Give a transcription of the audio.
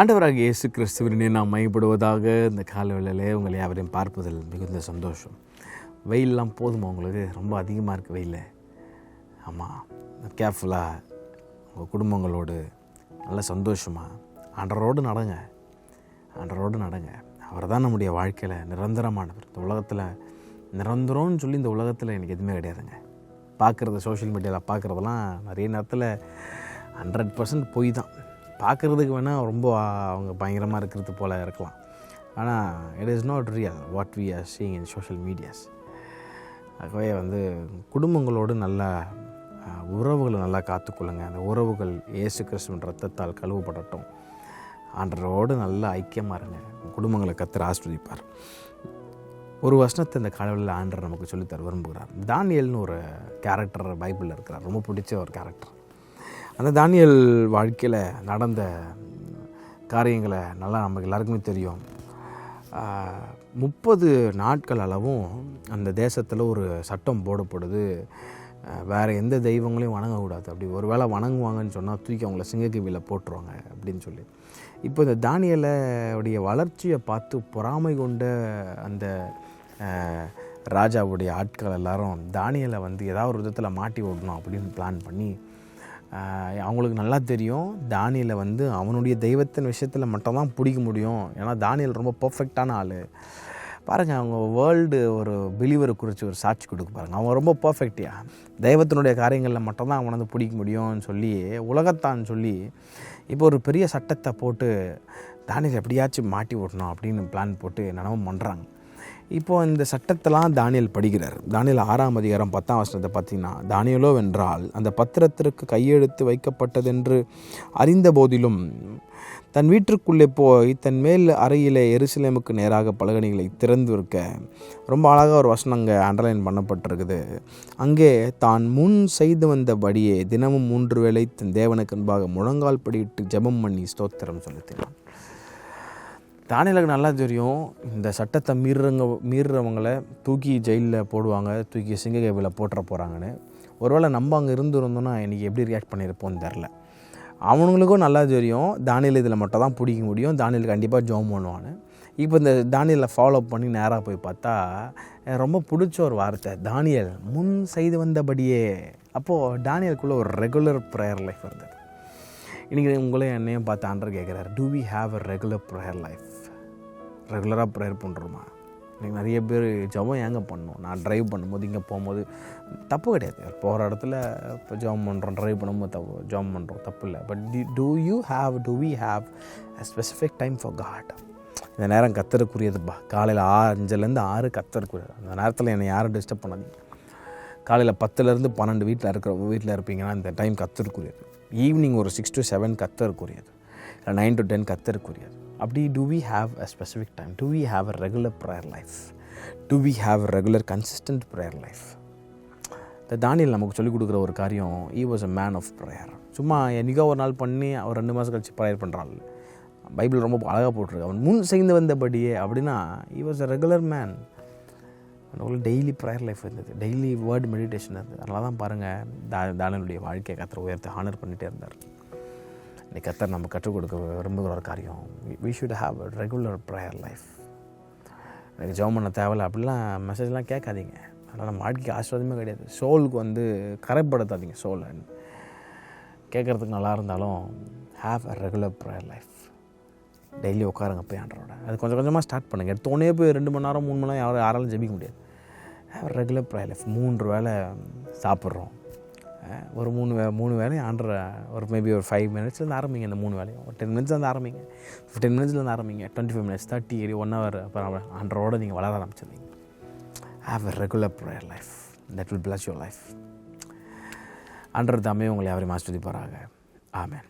ஆண்டவராகிய இயேசு கிறிஸ்துவினை நாம் மையப்படுவதாக இந்த காலவேளையிலே உங்களை யாவரையும் பார்ப்பதில் மிகுந்த சந்தோஷம். வெயிலெலாம் போதுமா உங்களுக்கு? ரொம்ப அதிகமாக இருக்குது வெயில். ஆமாம், கேர்ஃபுல்லாக உங்கள் குடும்பங்களோடு நல்ல சந்தோஷமாக ஆண்டவரோடு நடங்க. அவர் தான் நம்முடைய வாழ்க்கையில் நிரந்தரமானவர். இந்த உலகத்தில் நிரந்தரம்னு சொல்லி இந்த உலகத்தில் எனக்கு எதுவுமே கிடையாதுங்க. பார்க்குறது சோஷியல் மீடியாவில் பார்க்குறதெல்லாம் நிறைய நேரத்தில் 100% பொய் தான். பார்க்குறதுக்கு வேணால் ரொம்ப அவங்க பயங்கரமாக இருக்கிறது போல் இருக்கலாம். ஆனால் it is not real what we are seeing in social medias. ஆகவே குடும்பங்களோடு நல்லா உறவுகளை நல்லா காத்துக்கொள்ளுங்க. அந்த உறவுகள் இயேசு கிறிஸ்துவின் ரத்தத்தால் கழுவப்படட்டும். ஆண்டவரோடு நல்லா ஐக்கியமாக இருங்க. குடும்பங்களை கர்த்தர் ஆசீர்வதிப்பார். ஒரு வசனத்தை இந்த காலவெளியில் ஆண்டவர் நமக்கு சொல்லித்தர விரும்புகிறார். தானியேல்னு ஒரு கேரக்டர் பைபிளில் இருக்கிறார். ரொம்ப பிடிச்ச ஒரு கேரக்டர். அந்த தானியேல் வாழ்க்கையில் நடந்த காரியங்களை நல்லா நமக்கு எல்லாருக்குமே தெரியும். 30 நாட்கள் அளவும் அந்த தேசத்தில் ஒரு சட்டம் போடப்படுது. வேறு எந்த தெய்வங்களையும் வணங்கக்கூடாது. அப்படி ஒரு வேளை வணங்குவாங்கன்னு சொன்னால் தூக்கி அவங்கள சிங்கக்கவியில் போட்டுருவாங்க அப்படின்னு சொல்லி. இப்போ இந்த தானியேலுடைய வளர்ச்சியை பார்த்து பொறாமை கொண்ட அந்த ராஜாவுடைய ஆட்கள் எல்லாரும் தானியேலை ஏதாவது ஒரு விதத்தில் மாட்டி விடணும் அப்படின்னு பிளான் பண்ணி, அவங்களுக்கு நல்லா தெரியும் தானியேலை அவனுடைய தெய்வத்தின் விஷயத்தில் மட்டும்தான் பிடிக்க முடியும். ஏன்னா தானியேல் ரொம்ப பர்ஃபெக்டான ஆள். பாருங்கள், அவங்க வேர்ல்டு ஒரு பிலீவரை குறித்து ஒரு சாட்சி கொடுக்க பாருங்கள். அவன் ரொம்ப பர்ஃபெக்டியா தெய்வத்தினுடைய காரியங்களில் மட்டும்தான் அவனை பிடிக்க முடியும்னு சொல்லி உலகத்தான்னு சொல்லி இப்போ ஒரு பெரிய சட்டத்தை போட்டு தானியேல் எப்படியாச்சும் மாட்டி விடணும் அப்படின்னு பிளான் போட்டு என்னென்னமோ பண்ணுறாங்க. இப்போது இந்த சட்டத்தெல்லாம் தானியேல் படிக்கிறார். தானியேல் 6ஆம் அதிகாரம் 10ஆம் வசனத்தை பார்த்திங்கன்னா, தானியேலோ வென்றால் அந்த பத்திரத்திற்கு கையெழுத்து வைக்கப்பட்டதென்று அறிந்த போதிலும் தன் வீட்டிற்குள்ளே போய் தன் மேல் அறையிலே எருசலேமுக்கு நேராக பலகணிகளை திறந்து இருக்க, ரொம்ப அழகாக ஒரு வசனம் அங்கே அண்டர்லைன் பண்ணப்பட்டிருக்குது. அங்கே தான் முன் செய்து வந்தபடியே தினமும் 3 வேளை தன் தேவனுக்கு அன்பாக முழங்கால் படியிட்டு ஜெபம் பண்ணி ஸ்தோத்திரம் செலுத்தினான். தானியேலுக்கு நல்லா தெரியும் இந்த சட்டத்தை மீறுறவங்களை தூக்கி ஜெயிலில் போடுவாங்க, தூக்கி சிங்கக்கவியில் போட்டுற போகிறாங்கன்னு. ஒருவேளை நம்ம அங்கே இருந்தோன்னா இன்றைக்கி எப்படி ரியாக்ட் பண்ணியிருப்போன்னு தெரில. அவனுங்களுக்கும் நல்லா தெரியும் தானியேல் இதில் மட்டும் தான் பிடிக்க முடியும், தானியேல் கண்டிப்பாக ஜெபம் பண்ணுவான்னு. இப்போ இந்த தானியேலை ஃபாலோ பண்ணி நேராக போய் பார்த்தா ரொம்ப பிடிச்ச ஒரு வார்த்தை, தானியேல் முன் செய்து வந்தபடியே. அப்போது தானியேலுக்குள்ளே ஒரு ரெகுலர் ப்ரேயர் லைஃப் இருந்தது. இன்றைக்கி உங்களே என்னையும் பார்த்து ஆண்டவர் கேட்குறாரு, do we have a regular prayer life? ரெகுலராக ப்ரேயர் பண்ணுறோமா? இன்றைக்கி நிறைய பேர் ஜெபம் ஏங்க பண்ணணும்? நான் ட்ரைவ் பண்ணும்போது இங்கே போகும்போது தப்பு கிடையாது. போகிற இடத்துல இப்போ ஜெபம் பண்ணுறோம், ட்ரைவ் பண்ணும்போது ஜெபம் பண்ணுறோம், தப்பு இல்லை. But do we have a specific time for God? இந்த நேரம் கர்த்தருக்குரியதுப்பா. காலையில் 5லேருந்து 6 கர்த்தருக்குரியது. அந்த நேரத்தில் என்னை யாரும் டிஸ்டர்ப் பண்ணாதீங்க. காலையில் 10லேருந்து 12 வீட்டில் இருப்பீங்கன்னா இந்த டைம் கர்த்தருக்குரியது. ஈவினிங் ஒரு 6 to 7 கர்த்தருக்குரியது. இல்லை 9 to 10 கர்த்தருக்குரியது. அப்படி do we have a specific time? Do we have a regular prayer life? Do we have a regular consistent prayer life? இந்த தானியேல் நமக்கு சொல்லிக் கொடுக்குற ஒரு காரியம், he was a man of prayer. சும்மா என்னைக்கோ ஒரு நாள் பண்ணி அவர் 2 மாதம் கழிச்சு ப்ரேயர் பண்ணுறாள். பைபிள் ரொம்ப அழகாக போட்டிருக்கு. அவன் முன் செய்து வந்தபடியே அப்படின்னா he was a regular man. அவனுக்குள்ள டெய்லி ப்ரேயர் லைஃப் இருந்தது, டெய்லி வேர்ட் மெடிடேஷன் இருந்தது. அதனால தான் பாருங்கள் தானியேலுடைய வாழ்க்கையை கர்த்தர் உயர்த்தி ஹானர் பண்ணிகிட்டே இருந்தார். இன்றைக்கி கர்த்தர் நம்ம கற்றுக் கொடுக்க விரும்புகிற ஒரு காரியம், we should have a regular prayer life. எனக்கு ஜெபம் பண்ண தேவையில்லை அப்படிலாம் மெசேஜ்லாம் கேட்காதீங்க. அதனால் நம்ம வாழ்க்கைக்கு ஆசீர்வாதமே கிடையாது. சோலுக்கு கரைப்படுத்தாதீங்க. சோலை கேட்குறதுக்கு நல்லா இருந்தாலும் have a regular prayer life. Daily உட்காருங்க போய் ஆண்டவரோட. அது கொஞ்சம் கொஞ்சமாக ஸ்டார்ட் பண்ணுங்கள். எடுத்தோடனே போய் 2 மணி நேரம் 3 மணி நேரம் யாராலும் ஜெபிக்க முடியாது. Have regular prayer life. 3 வேளை சாப்பிட்றோம், ஒரு 3 வேலையும் ஆண்டரை ஒரு மேபி ஒரு 5 மினிட்ஸ்லேருந்து ஆரம்பிங்க. இந்த 3 வேலையும் ஒரு 10 மினிட்ஸ்லேருந்து ஆரம்பிங்க, 15 மினிட்ஸ்லேருந்து ஆரம்பிங்க, 25 மினிட்ஸ், 30, 1 hour. அப்புறம் ஆண்டரோட நீங்கள் வளர ஆரம்பிச்சிருந்தீங்க. Have a regular prayer life. That will bless your life. ஆண்டவர் தாமே உங்களை யாரையும் ஆசீர்வதிப்பாராக. ஆமென்.